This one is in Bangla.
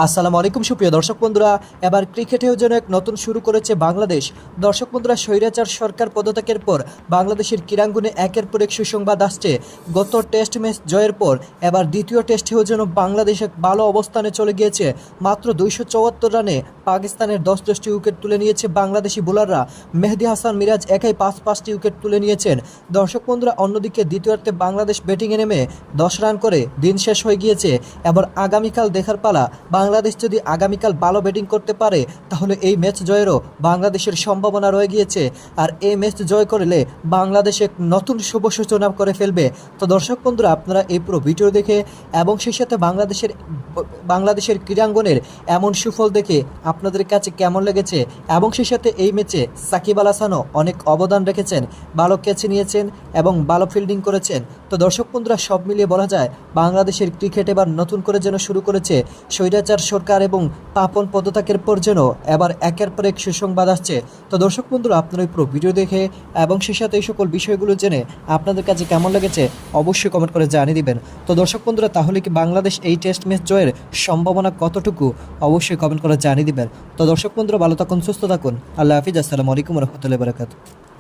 আসসালামু আলাইকুম সুপ্রিয় দর্শক বন্ধুরা। এবার ক্রিকেটেও যেন এক নতুন শুরু করেছে বাংলাদেশ। দর্শক বন্ধুরা, স্বৈরাচার সরকার পদত্যাগের পর বাংলাদেশের ক্রীড়াঙ্গনে একের পর এক সুসংবাদ আসছে। গত টেস্ট ম্যাচ জয়ের পর এবার দ্বিতীয় টেস্টেও যেন বাংলাদেশ এক ভালো অবস্থানে চলে গিয়েছে। মাত্র 274 রানে পাকিস্তানের 10টি উইকেট তুলে নিয়েছে বাংলাদেশি বোলাররা। মেহেদী হাসান মিরাজ একাই 5টি উইকেট তুলে নিয়েছেন। দর্শক বন্ধুরা, অন্যদিকে দ্বিতীয়ার্ধে বাংলাদেশ ব্যাটিংয়ে নেমে 10 রান করে দিন শেষ হয়ে গিয়েছে। এবার আগামীকাল দেখার পালা, বাংলাদেশ যদি আগামীকাল ভালো ব্যাটিং করতে পারে তাহলে এই ম্যাচ জয়েরও বাংলাদেশের সম্ভাবনা রয়ে গিয়েছে। আর এই ম্যাচ জয় করলে বাংলাদেশ এক নতুন শুভ সূচনা করে ফেলবে। তো দর্শক বন্ধুরা, আপনারা এই পুরো ভিডিও দেখে এবং সেই সাথে বাংলাদেশের ক্রীড়াঙ্গনের এমন সুফল দেখে আপনাদের কাছে কেমন লেগেছে, এবং সেই সাথে এই ম্যাচে সাকিব আল হাসানও অনেক অবদান রেখেছেন, ভালো ক্যাচ নিয়েছেন এবং ভালো ফিল্ডিং করেছেন। তো দর্শক বন্ধুরা, সব মিলিয়ে বলা যায় বাংলাদেশের ক্রিকেট এবার নতুন করে যেন শুরু করেছে। স্বৈরাচার সরকার এবং পাপন পদত্যাগের পর যেন এবার একের পর এক সুসংবাদ আসছে। তো দর্শক বন্ধুরা, আপনারা এই পুরো ভিডিও দেখে এবং সেই সাথে এই সকল বিষয়গুলো জেনে আপনাদের কাছে কেমন লেগেছে অবশ্যই কমেন্ট করে জানিয়ে দিবেন। তো দর্শক বন্ধুরা, তাহলে কি বাংলাদেশ এই টেস্ট ম্যাচ জয়ের সম্ভাবনা কতটুকু অবশ্যই কমেন্ট করে জানিয়ে দিবেন। তো দর্শক বন্ধুরা, ভালো থাকুন, সুস্থ থাকুন। আল্লাহ হাফিজ। আসসালামু আলাইকুম রহমতুল্লাহি ওয়া বারাকাতুহু।